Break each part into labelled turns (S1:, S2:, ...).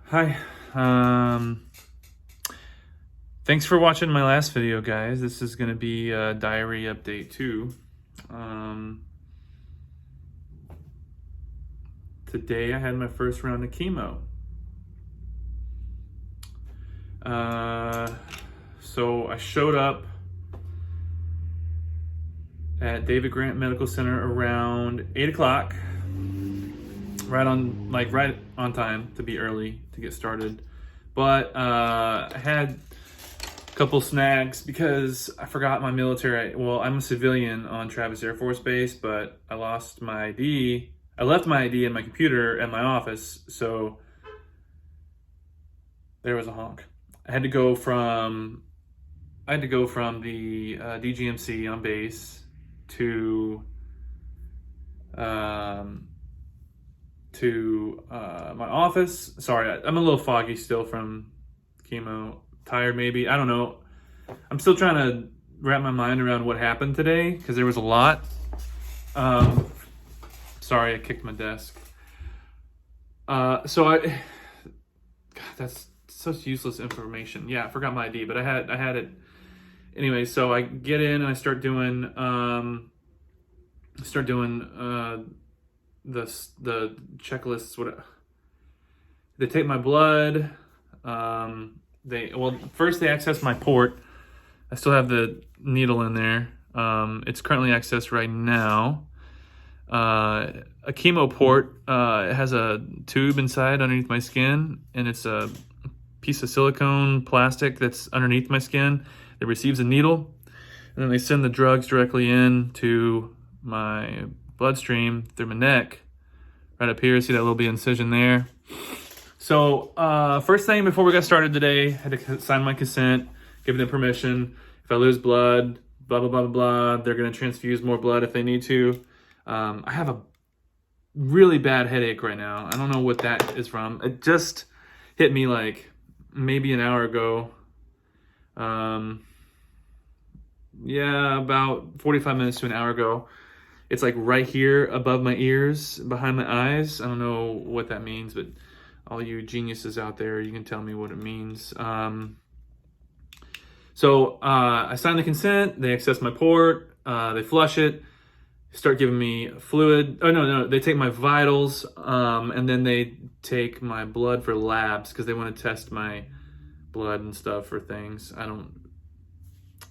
S1: Hi. Thanks for watching my last video, guys. This is going to be a diary update too. Today I had my first round of chemo. So I showed up at David Grant Medical Center around 8 o'clock. Right on time to be early to get started. But I had a couple snags because I forgot my military. Well, I'm a civilian on Travis Air Force Base, but I lost my ID. I left my ID in my computer at my office, so there was a honk. I had to go from the DGMC on base to my office. Sorry, I'm a little foggy still from chemo, tired maybe. I don't know. I'm still trying to wrap my mind around what happened today because there was a lot. Sorry, I kicked my desk. God, that's such useless information. Yeah, I forgot my ID, but I had it anyway. So I get in and I start doing the checklists. They take my blood. First they access my port. I still have the needle in there. It's currently accessed right now. A chemo port has a tube inside underneath my skin, and it's a piece of silicone plastic that's underneath my skin that receives a needle, and then they send the drugs directly into my bloodstream through my neck, right up here. See that little incision there? So first thing before we got started today, I had to sign my consent, give them permission. If I lose blood, blah, blah, blah, blah, blah, they're going to transfuse more blood if they need to. I have a really bad headache right now. I don't know what that is from. It just hit me like maybe an hour ago. Yeah, about 45 minutes to an hour ago. It's like right here above my ears, behind my eyes. I don't know what that means, but all you geniuses out there, you can tell me what it means. So I sign the consent, they access my port, they flush it, start giving me fluid. Oh, no, they take my vitals, and then they take my blood for labs because they want to test my blood and stuff for things. I don't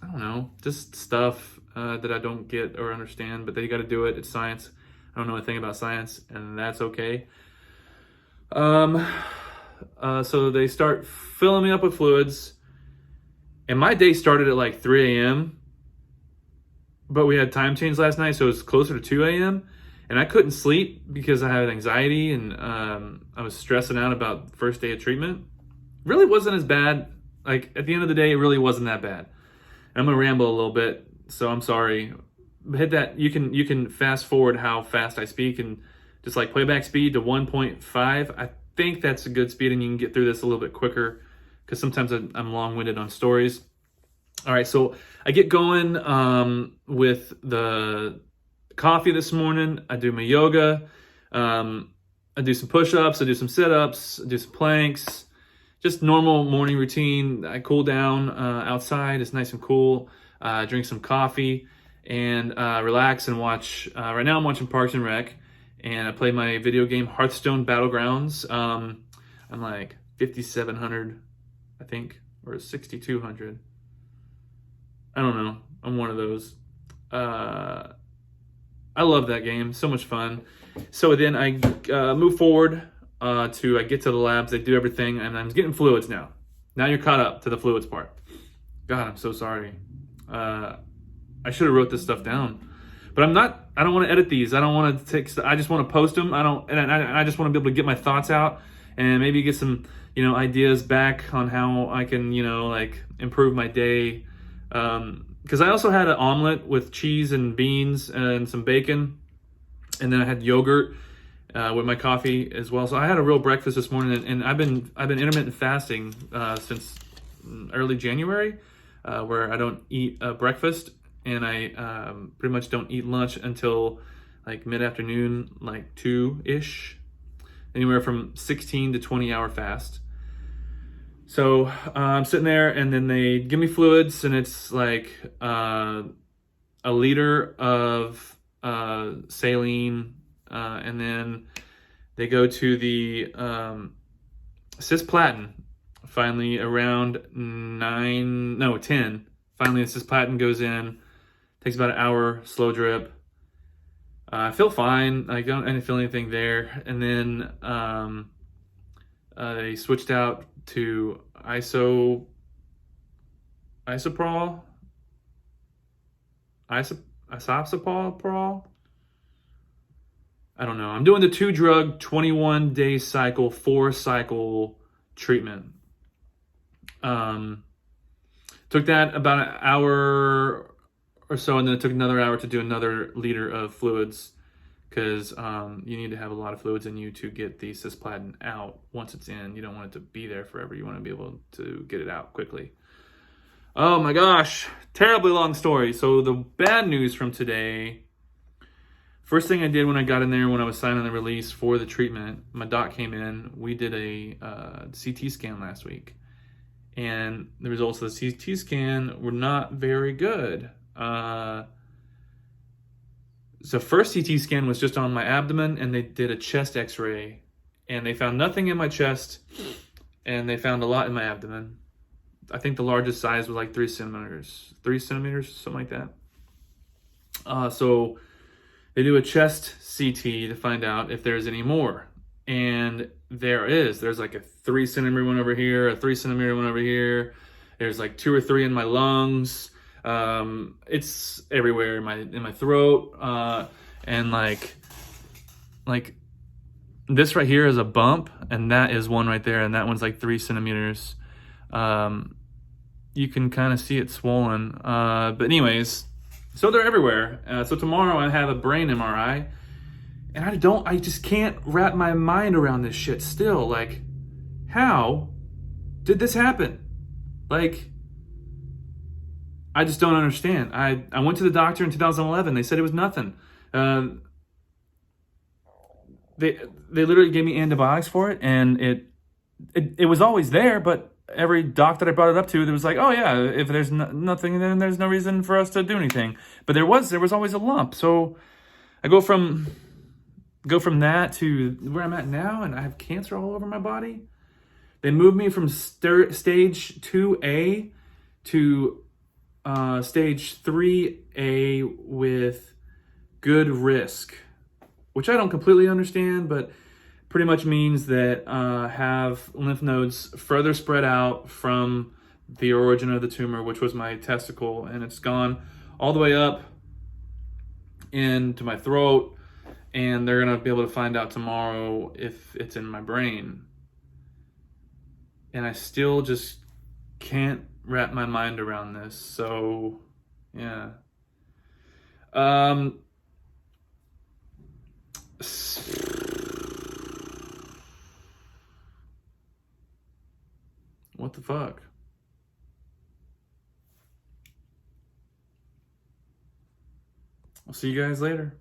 S1: know, just stuff that I don't get or understand, but they got to do it. It's science. I don't know a thing about science, and that's okay. So they start filling me up with fluids, and my day started at like 3 a.m., but we had time change last night, so it was closer to 2 a.m., and I couldn't sleep because I had anxiety, and I was stressing out about first day of treatment. Really wasn't as bad. Like, at the end of the day, it really wasn't that bad. I'm gonna ramble a little bit, so I'm sorry. Hit that. You can fast forward how fast I speak and just like playback speed to 1.5. I think that's a good speed, and you can get through this a little bit quicker because sometimes I'm long-winded on stories. All right, so I get going with the coffee this morning. I do my yoga. I do some push-ups. I do some sit-ups. I do some planks. Just normal morning routine. I cool down outside. It's nice and cool. Drink some coffee and relax and watch. Right now I'm watching Parks and Rec, and I play my video game Hearthstone Battlegrounds. I'm like 5,700, I think, or 6,200. I don't know. I'm one of those. I love that game. So much fun. So then I move forward. I get to the labs, they do everything, and I'm getting fluids now. Now you're caught up to the fluids part. God, I'm so sorry. I should have wrote this stuff down, but I'm not. I don't want to edit these. I don't want to take. I just want to post them. I just want to be able to get my thoughts out and maybe get some, ideas back on how I can, like improve my day. Because I also had an omelet with cheese and beans and some bacon, and then I had yogurt. With my coffee as well. So I had a real breakfast this morning, and I've been intermittent fasting since early January, where I don't eat breakfast, and I pretty much don't eat lunch until like mid-afternoon, like 2-ish, anywhere from 16 to 20 hour fast. So I'm sitting there, and then they give me fluids, and it's like a liter of saline, and then they go to the cisplatin. Finally, around 10. Finally, the cisplatin goes in. Takes about an hour, slow drip. I feel fine. I didn't feel anything there. And then they switched out to isoprol, isopropyl. I don't know. I'm doing the 2-drug, 21-day cycle, 4-cycle treatment. Took that about an hour or so, and then it took another hour to do another liter of fluids, because you need to have a lot of fluids in you to get the cisplatin out. Once it's in, you don't want it to be there forever. You want to be able to get it out quickly. Oh my gosh, terribly long story. So the bad news from today, first thing I did when I got in there, when I was signing the release for the treatment, my doc came in. We did a CT scan last week, and the results of the CT scan were not very good. So first CT scan was just on my abdomen, and they did a chest x-ray, and they found nothing in my chest, and they found a lot in my abdomen. I think the largest size was like 3 centimeters, something like that. So they do a chest CT to find out if there's any more. And there's like a 3 centimeter one over here, a 3 centimeter one over here. There's like 2 or 3 in my lungs. It's everywhere in my throat. And like this right here is a bump, and that is one right there. And that one's like 3 centimeters. You can kind of see it swollen. But anyways, so they're everywhere. So tomorrow I have a brain MRI, and I just can't wrap my mind around this shit still. Like, how did this happen? Like, I just don't understand. I went to the doctor in 2011. They said it was nothing. They literally gave me antibiotics for it, and it was always there, but every doc that I brought it up to, there was like, oh yeah, if there's nothing, then there's no reason for us to do anything. But there was always a lump. So I go from that to where I'm at now, and I have cancer all over my body. They moved me from stage 2A to stage 3A with good risk, which I don't completely understand, but pretty much means that have lymph nodes further spread out from the origin of the tumor, which was my testicle, and it's gone all the way up into my throat, and they're gonna be able to find out tomorrow if it's in my brain. And I still just can't wrap my mind around this. So yeah. What the fuck? I'll see you guys later.